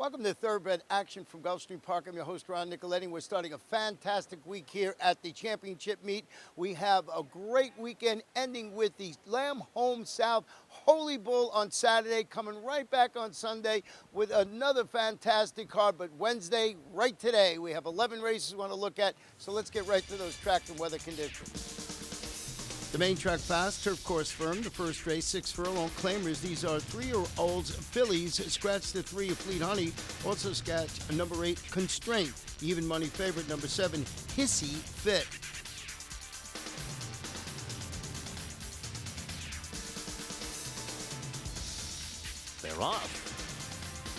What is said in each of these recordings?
Welcome to Thoroughbred Action from Gulfstream Park. I'm your host, Ron Nicoletti. We're starting a fantastic week here at the championship meet. We have a great weekend ending with the Lamb Home South Holy Bull on Saturday, coming right back on Sunday with another fantastic card. But Wednesday, right today, we have 11 races we want to look at. So let's get right to those track and weather conditions. The main track fast, turf course firm. The first race, 6 furlong claimers. These are 3-year-olds fillies. Scratch the 3 of Fleet Honey. Also scratch number 8, Constraint. Even money favorite, number 7, Hissy Fit. They're off.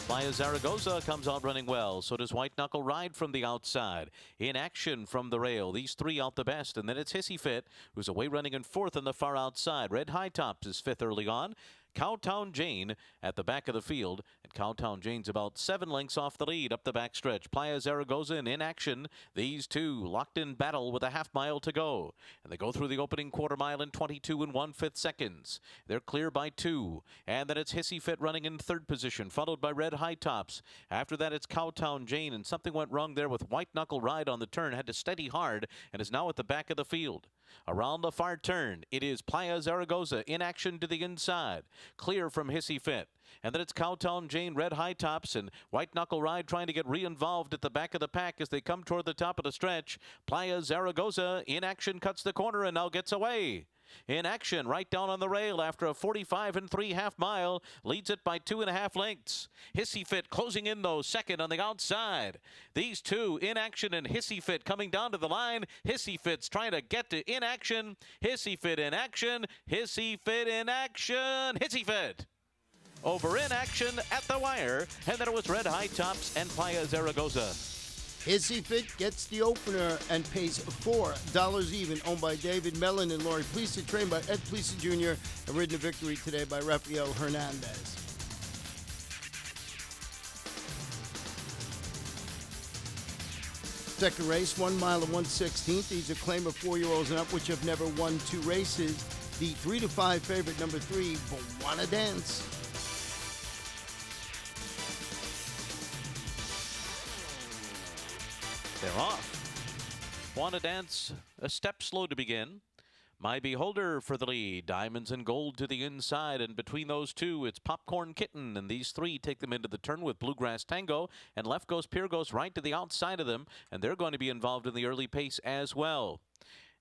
Playa Zaragoza comes out running well. So does White Knuckle Ride from the outside. In action from the rail. These 3 out the best. And then it's Hissy Fit, who's away running in 4th on the far outside. Red High Tops is 5th early on. Cowtown Jane at the back of the field. And Cowtown Jane's about 7 lengths off the lead up the backstretch. Playa Zaragoza in action. These 2 locked in battle with a half mile to go. And they go through the opening quarter mile in 22 1/5 seconds. They're clear by 2. And then it's Hissy Fit running in 3rd position, followed by Red High Tops. After that, it's Cowtown Jane. And something went wrong there with White Knuckle Ride on the turn. Had to steady hard and is now at the back of the field. Around the far turn, it is Playa Zaragoza in action to the inside. Clear from Hissy Fit. And then it's Cowtown Jane, Red High Tops, and White Knuckle Ride trying to get re-involved at the back of the pack as they come toward the top of the stretch. Playa Zaragoza in action cuts the corner and now gets away. In action, right down on the rail after a 45 3 half mile, leads it by 2.5 lengths. Hissy Fit closing in though, second on the outside. These 2 in action and Hissy Fit coming down to the line. Hissy Fit's trying to get to in action. Hissy Fit in action. Hissy Fit in action. Hissy Fit over in action at the wire, and then it was Red High Tops and Playa Zaragoza. Hissy Fit gets the opener and pays $4 even, owned by David Mellon and Laurie Plesa, trained by Ed Plesa Jr., and ridden to victory today by Rafael Hernandez. Second race, 1 mile and 1/16. These are claimer 4-year-olds and up, which have never won 2 races. The 3 to 5 favorite, number 3, Wanna Dance. They're off. Wanna Dance a step slow to begin. My Beholder for the lead. Diamonds and Gold to the inside. And between those 2, it's Popcorn Kitten. And these 3 take them into the turn with Bluegrass Tango. And Left Goes Pier goes right to the outside of them. And they're going to be involved in the early pace as well.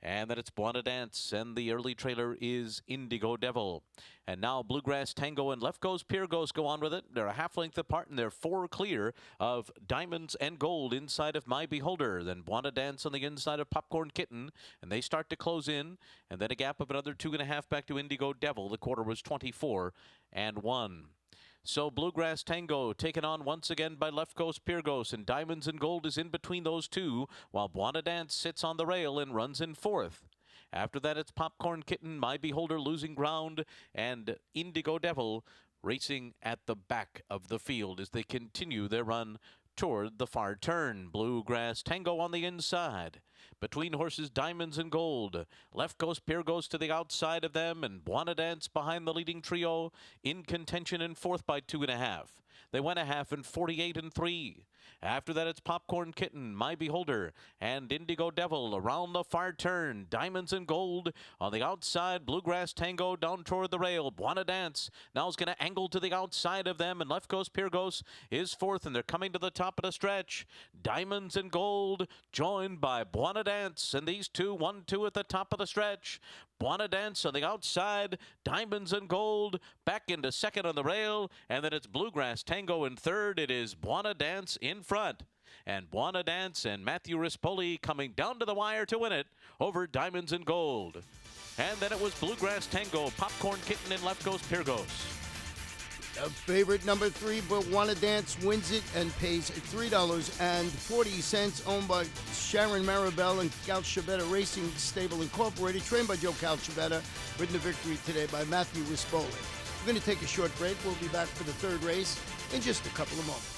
And then it's Wanna Dance, and the early trailer is Indigo Devil. And now Bluegrass Tango and Left Goes Pier Goes go on with it. They're a half length apart, and they're 4 clear of Diamonds and Gold inside of My Beholder. Then Wanna Dance on the inside of Popcorn Kitten, and they start to close in. And then a gap of another 2.5 back to Indigo Devil. The quarter was 24 1. So Bluegrass Tango taken on once again by Left Goes Pier Goes, and Diamonds and Gold is in between those 2, while Wanna Dance sits on the rail and runs in 4th. After that, it's Popcorn Kitten, My Beholder losing ground, and Indigo Devil racing at the back of the field as they continue their run toward the far turn. Bluegrass Tango on the inside. Between horses, Diamonds and Gold. Left Goes Pier Goes to the outside of them, and Wanna Dance behind the leading trio in contention in 4th by 2.5. They went a half in 48 3. After that, it's Popcorn Kitten, My Beholder, and Indigo Devil around the far turn. Diamonds and Gold on the outside. Bluegrass Tango down toward the rail. Wanna Dance now is going to angle to the outside of them, and Left Goes Pier Goes is 4th, and they're coming to the top of the stretch. Diamonds and Gold joined by Wanna Dance, and these 2, 1-2 at the top of the stretch. Wanna Dance on the outside. Diamonds and Gold back into 2nd on the rail, and then it's Bluegrass Tango in 3rd. It is Wanna Dance in front. And Wanna Dance and Matthew Rispoli coming down to the wire to win it over Diamonds and Gold. And then it was Bluegrass Tango, Popcorn Kitten, and Left Goes Pier Goes. Favorite number 3, but Wanna Dance wins it and pays $3.40, owned by Sharon Maribel and Calcebetta Racing Stable Incorporated, trained by Joe Calcebetta, ridden to victory today by Matthew Rispoli. We're going to take a short break. We'll be back for the 3rd race in just a couple of moments.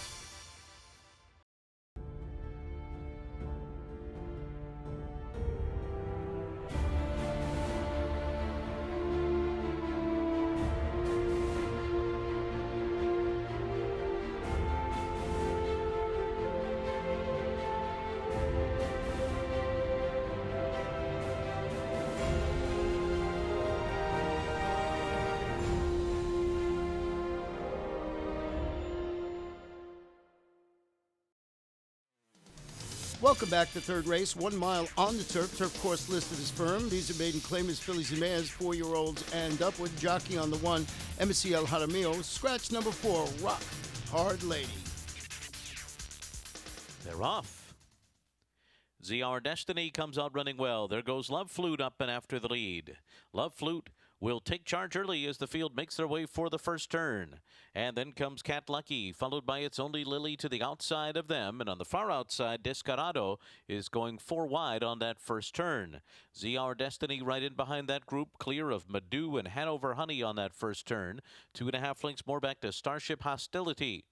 Welcome back to third race, 1 mile on the turf. Turf course listed as firm. These are maiden claimers, fillies and mares, 4-year-olds and upward. Jockey on the 1, Embassy El Jaramillo. Scratch number 4, Rock Hard Lady. They're off. ZR Destiny comes out running well. There goes Love Flute up and after the lead. Love Flute will take charge early as the field makes their way for the first turn. And then comes Cat Lucky, followed by It's Only Lily to the outside of them. And on the far outside, Descarado is going 4 wide on that first turn. ZR Destiny right in behind that group, clear of Madu and Hanover Honey on that first turn. 2.5 lengths more back to Starship Hostility.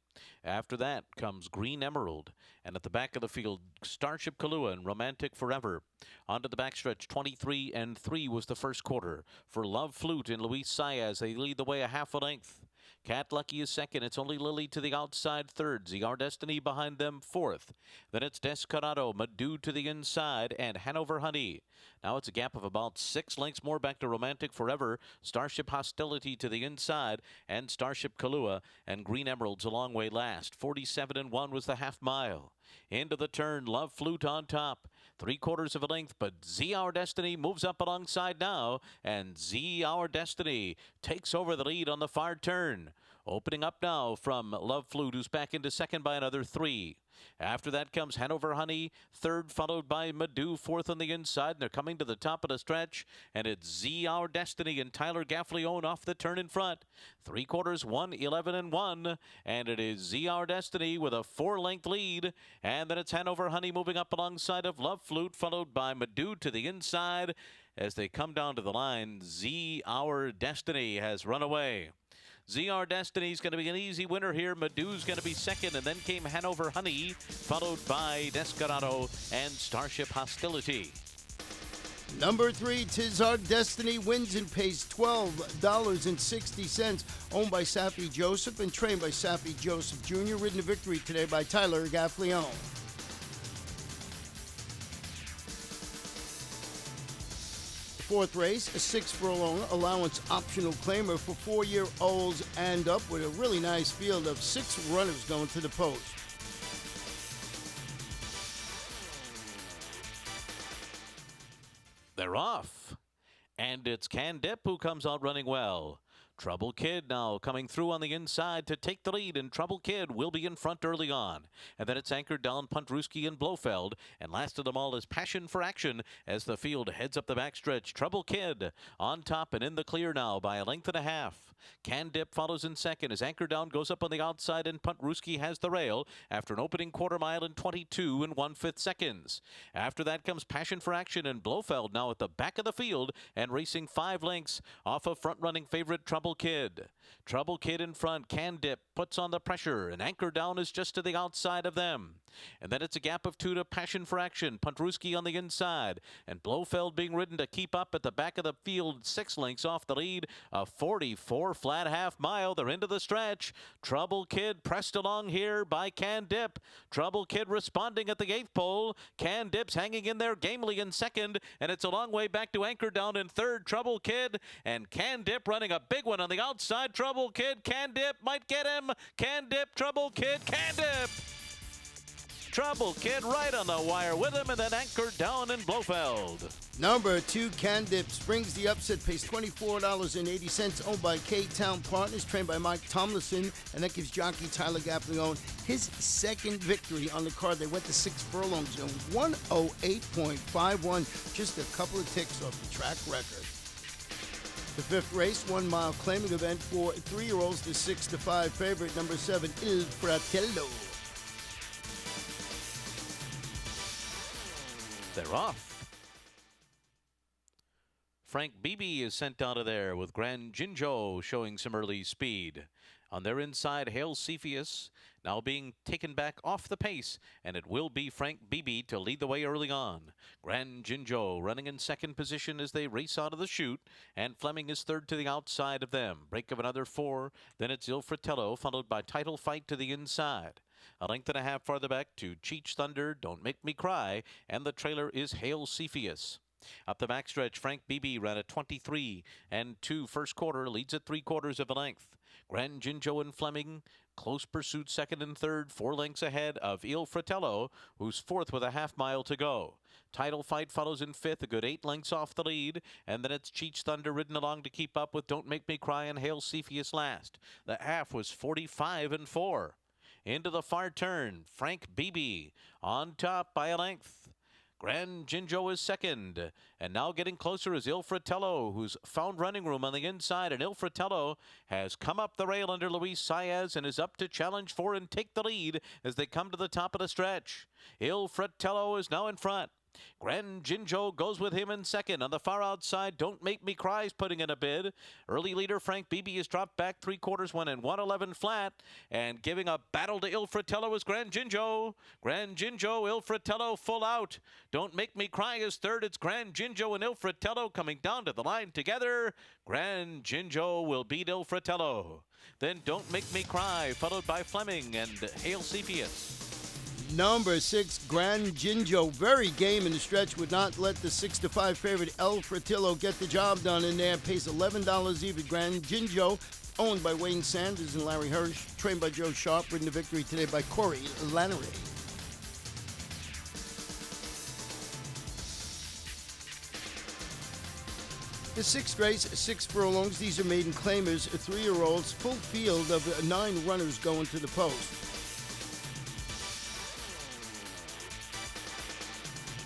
After that comes Green Emerald, and at the back of the field, Starship Kahlua and Romantic Forever. Onto the backstretch, 23 and 3 was the first quarter. For Love Flute and Luis Saez, they lead the way a half a length. Cat Lucky is second. It's Only Lily to the outside third. ZR Destiny behind them fourth. Then it's Descarado, Madu to the inside, and Hanover Honey. Now it's a gap of about 6 lengths more back to Romantic Forever, Starship Hostility to the inside, and Starship Kahlua, and Green Emerald's a long way last. 47 and 1 was the half mile. Into the turn, Love Flute on top. 3/4 of a length, but ZR Destiny moves up alongside now, and ZR Destiny takes over the lead on the far turn. Opening up now from Love Flute, who's back into second by another 3. After that comes Hanover Honey, third, followed by Madu, fourth on the inside. And they're coming to the top of the stretch, and it's ZR Destiny and Tyler Gaffleone off the turn in front. 3/4, 1:11 and 1, and it is ZR Destiny with a 4-length lead. And then it's Hanover Honey moving up alongside of Love Flute, followed by Madu to the inside. As they come down to the line, ZR Destiny has run away. ZR Destiny's going to be an easy winner here. Madu's going to be second, and then came Hanover Honey, followed by Descarado and Starship Hostility. Number 3, Tis Our Destiny, wins and pays $12.60. Owned by Sappy Joseph and trained by Sappy Joseph Jr. Ridden to victory today by Tyler Gaffleone. Fourth race, a 6-furlong allowance optional claimer for 4-year-olds and up, with a really nice field of 6 runners going to the post. They're off. And it's Can Dip who comes out running well. Trouble Kid now coming through on the inside to take the lead, and Trouble Kid will be in front early on. And then it's anchored down Puntruski and Blofeld, and last of them all is Passion for Action as the field heads up the backstretch. Trouble Kid on top and in the clear now by a length and a half. Can Dip follows in second as Anchor Down goes up on the outside, and Puntruski has the rail after an opening quarter mile in 22 and 1/5 seconds. After that comes Passion for Action, and Blofeld now at the back of the field and racing 5 lengths off of front-running favorite Trouble Kid. Trouble Kid in front. Can Dip puts on the pressure, and Anchor Down is just to the outside of them. And then it's a gap of 2 to Passion for Action. Puntruski on the inside, and Blofeld being ridden to keep up at the back of the field, 6 lengths off the lead. A 44 flat half mile. They're into the stretch. Trouble Kid pressed along here by Can Dip. Trouble Kid responding at the 8th pole. Can Dip's hanging in there gamely in second, and it's a long way back to Anchor Down in third. Trouble Kid and Can Dip running a big one on the outside. Trouble Kid, Can Dip might get him. Can Dip, Trouble Kid, Can Dip. Trouble Kid right on the wire with him, and then Anchored Down in Blofeld. Number 2, Can Dip, springs the upset, pays $24.80, owned by K-Town Partners, trained by Mike Tomlinson, and that gives jockey Tyler Gaffleone his second victory on the card. They went to 6 furlongs in 108.51, just a couple of ticks off the track record. The 5th race, 1 mile claiming event for 3-year-olds, the 6 to 5 favorite, number 7, Il Fratello. They're off. Frank Beebe is sent out of there with Grand Jinjo showing some early speed. On their inside, Hail Cepheus now being taken back off the pace, and it will be Frank Beebe to lead the way early on. Grand Jinjo running in second position as they race out of the chute, and Fleming is third to the outside of them. Break of another 4, then it's Il Fratello, followed by Title Fight to the inside. A length and a half farther back to Cheech Thunder, Don't Make Me Cry, and the trailer is Hail Cepheus. Up the backstretch, Frank Beebe ran at 23 and 2 first quarter, leads at 3/4 of a length. Grand Jinjo and Fleming Close pursuit second and third, 4 lengths ahead of Il Fratello, who's fourth with a half-mile to go. Title Fight follows in fifth, a good 8 lengths off the lead, and then it's Cheech Thunder ridden along to keep up with Don't Make Me Cry and Hail Cepheus last. The half was 45-4. Into the far turn, Frank Beebe on top by a length. Grand Jinjo is second, and now getting closer is Il Fratello, who's found running room on the inside, and Il Fratello has come up the rail under Luis Saez and is up to challenge for and take the lead as they come to the top of the stretch. Il Fratello is now in front. Grand Jinjo goes with him in second. On the far outside, Don't Make Me Cry is putting in a bid. Early leader Frank Beebe has dropped back 3/4 one and 111 flat. And giving a battle to Il Fratello is Grand Jinjo. Grand Jinjo, Il Fratello full out. Don't Make Me Cry is third. It's Grand Jinjo and Il Fratello coming down to the line together. Grand Jinjo will beat Il Fratello. Then Don't Make Me Cry, followed by Fleming and Hail Cepheus. Number 6, Grand Jinjo, very game in the stretch, would not let the 6-5 favorite El Fratello get the job done in there. Pays $11 even. Grand Jinjo, owned by Wayne Sanders and Larry Hirsch, trained by Joe Sharp, ridden to victory today by Corey Lannery. The 6th race, 6 furlongs. These are maiden claimers, 3-year-olds, full field of 9 runners going to the post.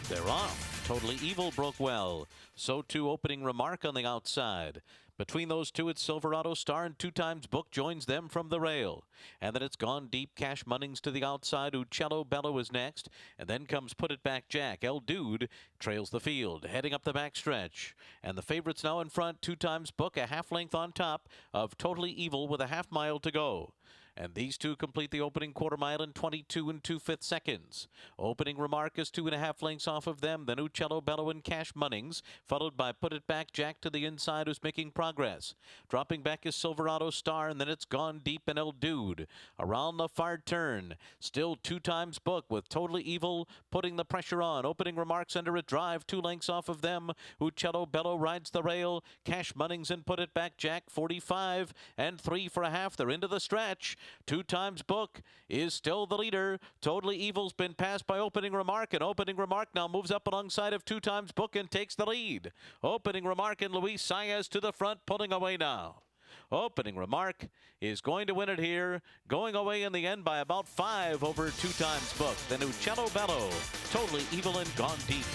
They're off. Totally Evil broke well. So too Opening Remark on the outside. Between those two, it's Silverado Star and 2 Times Book joins them from the rail. And then it's Gone Deep, Cash Munnings to the outside. Uccello Bello is next. And then comes Put It Back Jack. El Dude trails the field, heading up the backstretch. And the favorites now in front, 2 Times Book, a half length on top of Totally Evil with a half mile to go. And these two complete the opening quarter mile in 22 2/5 seconds. Opening Remark is 2.5 lengths off of them. Then Uccello Bello and Cash Munnings, followed by Put It Back Jack to the inside, who's making progress. Dropping back is Silverado Star, and then it's Gone Deep and El Dude. Around the far turn, still 2 Times Book with Totally Evil putting the pressure on. Opening Remarks under a drive, 2 lengths off of them. Uccello Bello rides the rail. Cash Munnings and Put It Back Jack, 45 and 3 for a half. They're into the stretch. 2 Times Book is still the leader. Totally Evil's been passed by Opening Remark, and Opening Remark now moves up alongside of 2 Times Book and takes the lead. Opening Remark and Luis Saez to the front, pulling away now. Opening Remark is going to win it here, going away in the end by about 5 over 2 Times Book. Then Uccello Bello, Totally Evil and Gone Deep.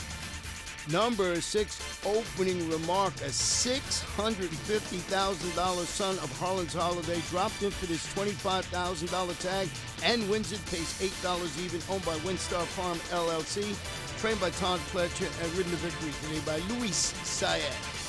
Number 6, Opening Remark, a $650,000 son of Harlan's Holiday, dropped in for this $25,000 tag and wins it, pays $8 even, owned by Windstar Farm LLC, trained by Todd Fletcher and ridden to victory today by Luis Saez.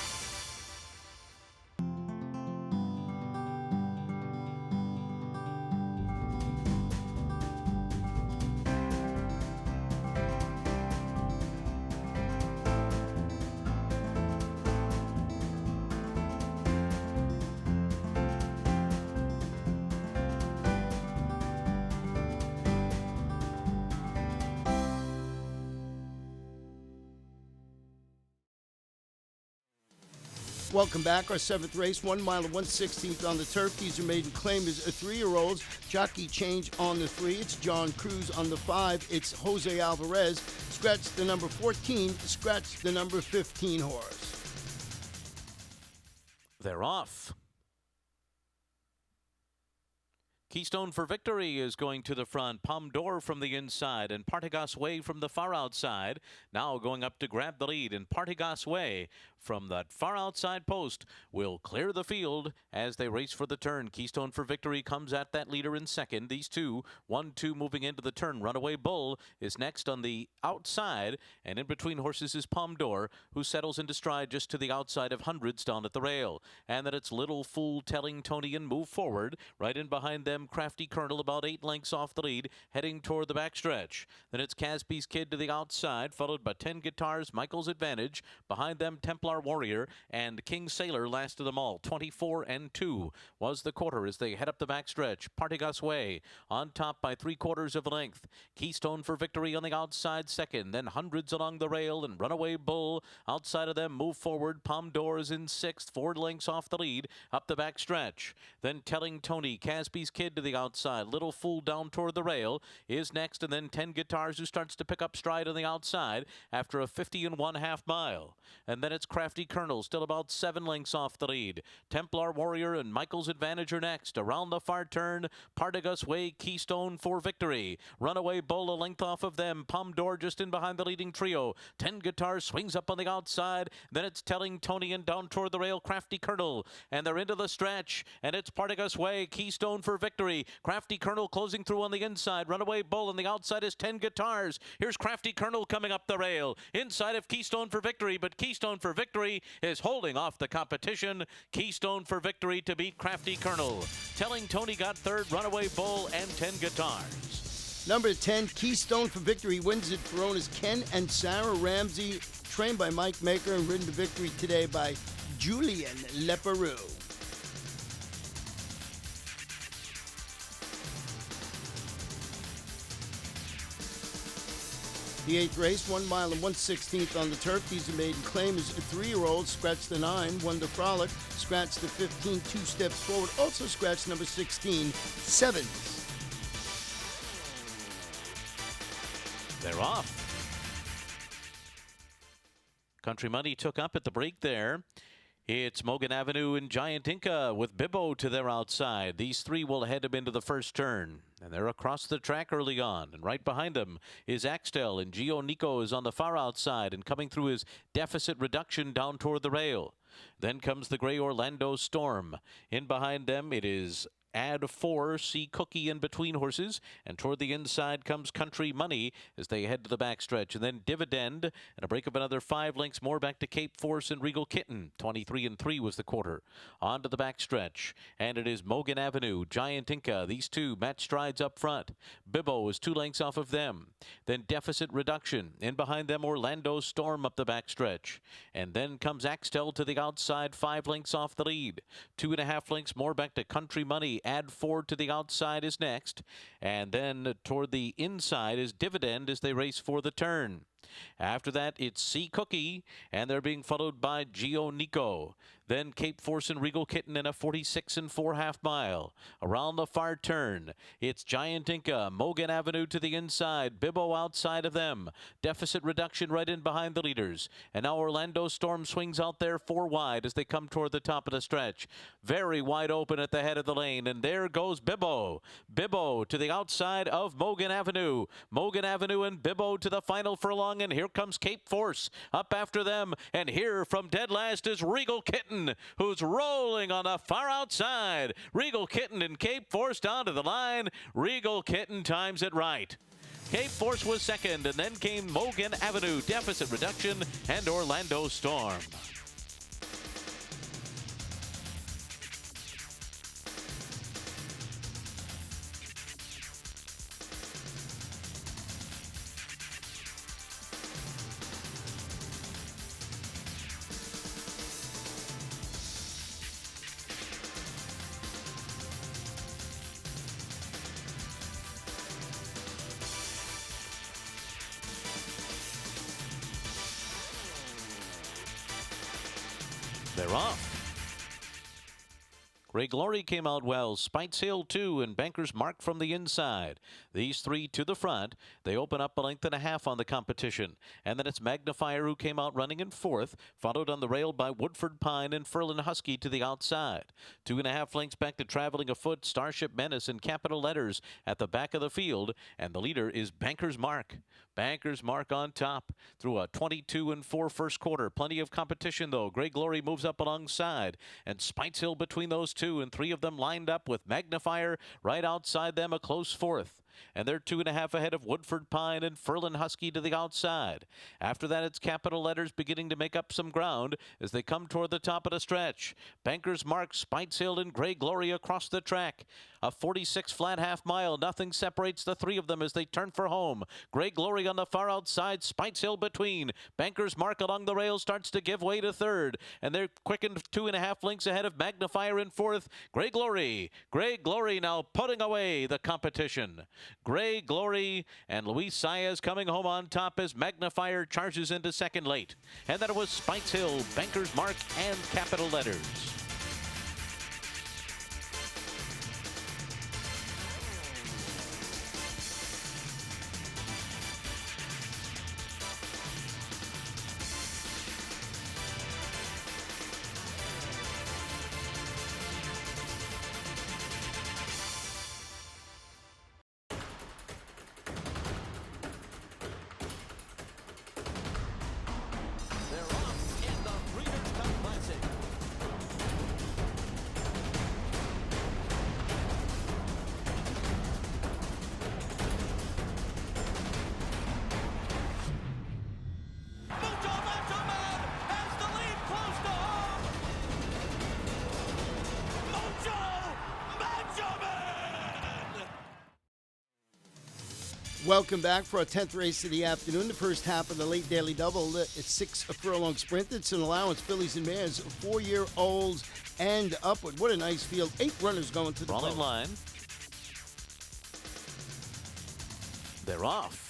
Welcome back. Our 7th race, 1 mile and 1/16 on the turf. These are maiden claimers, 3-year-olds. Jockey change on the 3. It's John Cruz on the 5. It's Jose Alvarez. Scratch the number 14. Scratch the number 15 horse. They're off. Keystone for Victory is going to the front. Palm d'Or from the inside and Partagas Way from the far outside. Now going up to grab the lead, and Partagas Way from that far outside post will clear the field as they race for the turn. Keystone for Victory comes at that leader in second. These two, 1-2 moving into the turn. Runaway Bull is next on the outside, and in between horses is Palm d'Or, who settles into stride just to the outside of Hundreds down at the rail. And then it's Little Fool Telling Tony and move forward. Right in behind them, Crafty Colonel about 8 lengths off the lead, heading toward the backstretch. Then it's Casby's Kid to the outside, followed by 10 Guitars, Michael's Advantage. Behind them, Templar Warrior and King Sailor last of them all. 24-2 was the quarter as they head up the backstretch. Partagas Way on top by 3/4 of a length. Keystone for Victory on the outside second. Then Hundreds along the rail, and Runaway Bull outside of them move forward. Palm d'Or is in 6th, 4 lengths off the lead up the backstretch. Then Telling Tony, Casby's Kid to the outside. Little Fool down toward the rail is next, and then 10 Guitars, who starts to pick up stride on the outside after a 50 1/2 mile. And then it's Crafty Colonel, still about 7 lengths off the lead. Templar Warrior and Michael's Advantage are next. Around the far turn, Partagas Way, Keystone for victory. Runaway Bull a length off of them. Pomdor just in behind the leading trio. 10 Guitars swings up on the outside. Then it's Telling Tony and down toward the rail, Crafty Colonel. And they're into the stretch. And it's Partagas Way, Keystone for victory. Crafty Colonel closing through on the inside. Runaway Bull on the outside is 10 Guitars. Here's Crafty Colonel coming up the rail. Inside of Keystone for victory, but Keystone for victory is holding off the competition. Keystone for victory to beat Crafty Colonel. Telling Tony got third, Runaway Bull, and 10 Guitars. Number 10, Keystone for victory, wins it for owners Ken and Sarah Ramsey, trained by Mike Maker and ridden to victory today by Julian Leperoux. The 8th race, 1 mile and 1/16 on the turf. These are maiden claim is a 3-year-old, scratched the 9, Wonder Frolic, scratched the 15, 2 steps forward, also scratched number 16, Sevens. They're off. Country Money took up at the break there. It's Mogan Avenue and Giant Inca with Bibbo to their outside. These three will head him into the first turn. And they're across the track early on. And right behind them is Axtel. And Gio Nico is on the far outside and coming through his deficit reduction down toward the rail. Then comes the gray Orlando Storm. In behind them, it is Add 4, See Cookie in between horses, and toward the inside comes Country Money as they head to the backstretch, and then Dividend, and a break of another 5 lengths more back to Cape Force and Regal Kitten. 23 3 was the quarter. On to the backstretch, and it is Mogan Avenue, Giant Inca. These two match strides up front. Bibbo is 2 lengths off of them. Then Deficit Reduction. In behind them, Orlando Storm up the backstretch, and then comes Axtel to the outside, 5 lengths off the lead. 2.5 lengths more back to Country Money. Add 4 to the outside is next. And then toward the inside is Dividend as they race for the turn. After that, it's See Cookie, and they're being followed by Gio Nico. Then Cape Force and Regal Kitten in a 46 4/2 mile. Around the far turn, it's Giant Inca, Mogan Avenue to the inside, Bibbo outside of them. Deficit Reduction right in behind the leaders. And now Orlando Storm swings out there 4 wide as they come toward the top of the stretch. Very wide open at the head of the lane, and there goes Bibbo. Bibbo to the outside of Mogan Avenue. Mogan Avenue and Bibbo to the final furlong, and here comes Cape Force up after them. And here from dead last is Regal Kitten, who's rolling on the far outside. Regal Kitten and Cape Force down to the line. Regal Kitten times it right. Cape Force was second, and then came Mogan Avenue, Deficit Reduction, and Orlando Storm. They're off. Grey Glory came out well. Spites Hill 2 and Banker's Mark from the inside. These three to the front. They open up a length and a half on the competition. And then it's Magnifier who came out running in fourth, followed on the rail by Woodford Pine and Furlan Husky to the outside. 2.5 lengths back to Traveling Afoot, Starship Menace in capital letters at the back of the field. And the leader is Banker's Mark. Banker's Mark on top through a 22 4 first quarter. Plenty of competition though. Grey Glory moves up alongside, and Spites Hill between those two, and 3 of them lined up with Magnifier right outside them, a close fourth. And they're 2.5 ahead of Woodford Pine and Furlan Husky to the outside. After that, it's capital letters beginning to make up some ground as they come toward the top of the stretch. Banker's Mark, Spites Hill, and Grey Glory across the track. A 46 flat half mile. Nothing separates the 3 of them as they turn for home. Grey Glory on the far outside, Spites Hill between. Banker's Mark along the rail starts to give way to third, and they're quickened 2.5 lengths ahead of Magnifier in fourth. Grey Glory now putting away the competition. Grey Glory and Luis Saez coming home on top as Magnifier charges into second late. And then it was Spites Hill, Banker's Mark, and capital letters. Welcome back for our 10th race of the afternoon, the first half of the late daily double. It's 6 furlong sprint. It's an allowance, fillies and mares, 4-year-olds and upward. What a nice field. 8 runners going to the Rolling post. line. They're off.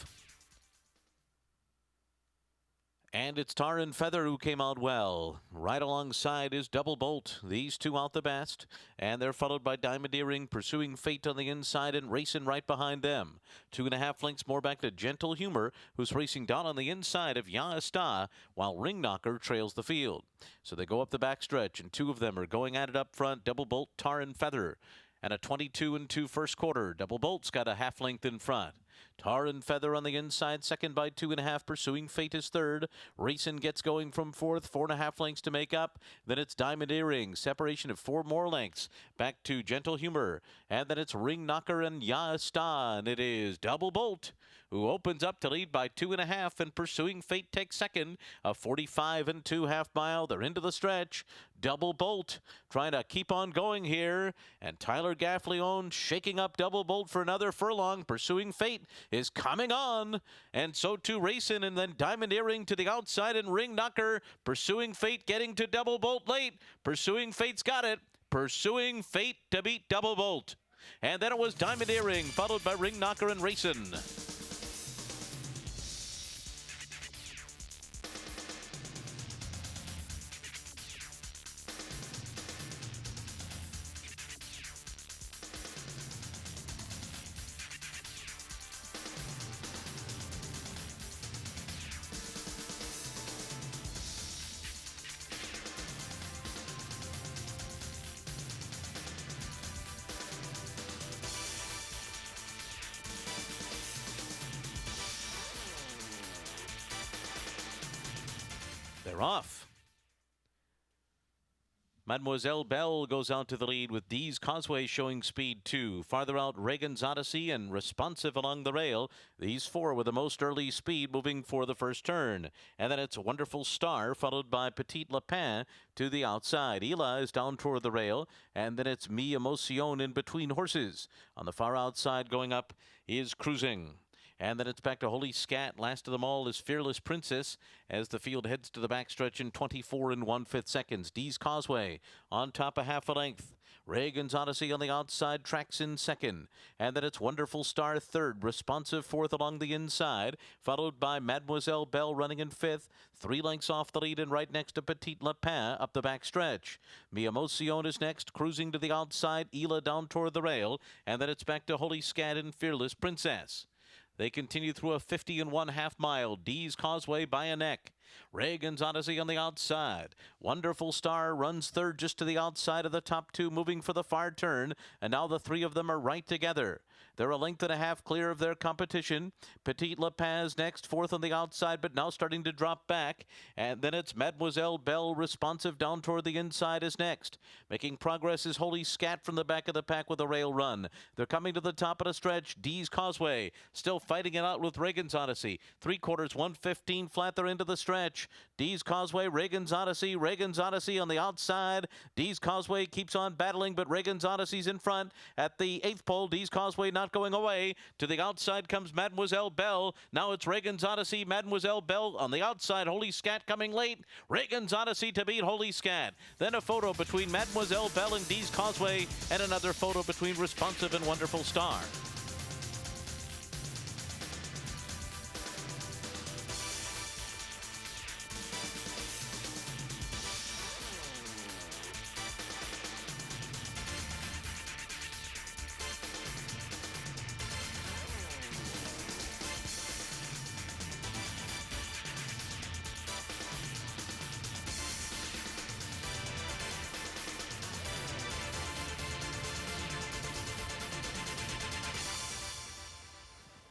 And it's Tar and Feather who came out well. Right alongside is Double Bolt. These two out the best. And they're followed by Diamond Earring, Pursuing Fate on the inside, and racing right behind them. 2.5 lengths more back to Gentle Humor, who's racing down on the inside of Ya Esta, while Ring Knocker trails the field. So they go up the backstretch, and 2 of them are going at it up front. Double Bolt, Tar and Feather. And a 22-2 first quarter. Double Bolt's got a half length in front. Tar and Feather on the inside, second by 2.5. Pursuing Fate is third. Racing gets going from fourth, 4.5 lengths to make up. Then it's Diamond Earring, separation of 4 more lengths. Back to Gentle Humor. And then it's Ring Knocker and Ya Esta. And it is Double Bolt who opens up to lead by 2.5, and Pursuing Fate takes second. A 45-2 half mile. They're into the stretch. Double Bolt trying to keep on going here. And Tyler Gaffleone shaking up Double Bolt for another furlong. Pursuing Fate is coming on, and so too Racing, and then Diamond Earring to the outside, and Ring Knocker. Pursuing Fate getting to Double Bolt late. Pursuing Fate's got it. Pursuing Fate to beat Double Bolt. And then it was Diamond Earring, followed by Ring Knocker and Racing. They're off. Mademoiselle Belle goes out to the lead with Dee's Causeway showing speed 2. Farther out, Reagan's Odyssey and Responsive along the rail. These 4 with the most early speed moving for the first turn. And then it's Wonderful Star followed by Petite Lapin to the outside. Ela is down toward the rail. And then it's Mi Emotion in between horses. On the far outside going up is Cruising. And then it's back to Holy Scat. Last of them all is Fearless Princess as the field heads to the backstretch in 24 1/5 seconds. Dee's Causeway on top of half a length. Reagan's Odyssey on the outside tracks in second. And then it's Wonderful Star third. Responsive fourth along the inside. Followed by Mademoiselle Belle running in fifth. 3 lengths off the lead and right next to Petite Lapin up the backstretch. Mi Emotion is next, cruising to the outside. Ela down toward the rail. And then it's back to Holy Scat and Fearless Princess. They continue through a 50 1/2 mile. Dee's Causeway by a neck. Reagan's Odyssey on the outside. Wonderful Star runs third just to the outside of the top 2, moving for the far turn. And now the 3 of them are right together. They're a length and a half clear of their competition. Petite Lapin's next, fourth on the outside, but now starting to drop back. And then it's Mademoiselle Belle. Responsive down toward the inside is next. Making progress is Holy Scat from the back of the pack with a rail run. They're coming to the top of the stretch. Dee's Causeway still fighting it out with Reagan's Odyssey. 3/4, 1:15 flat. They're into the stretch. Dee's Causeway, Reagan's Odyssey on the outside. Dee's Causeway keeps on battling, but Reagan's Odyssey's in front. At the 8th pole, Dee's Causeway not going away. To the outside comes Mademoiselle Belle. Now it's Reagan's Odyssey, Mademoiselle Belle on the outside. Holy Scat coming late. Reagan's Odyssey to beat Holy Scat. Then a photo between Mademoiselle Belle and Dee's Causeway, and another photo between Responsive and Wonderful Star.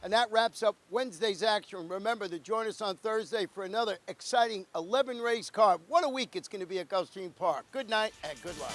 And that wraps up Wednesday's action. Remember to join us on Thursday for another exciting 11-race card. What a week it's going to be at Gulfstream Park. Good night and good luck.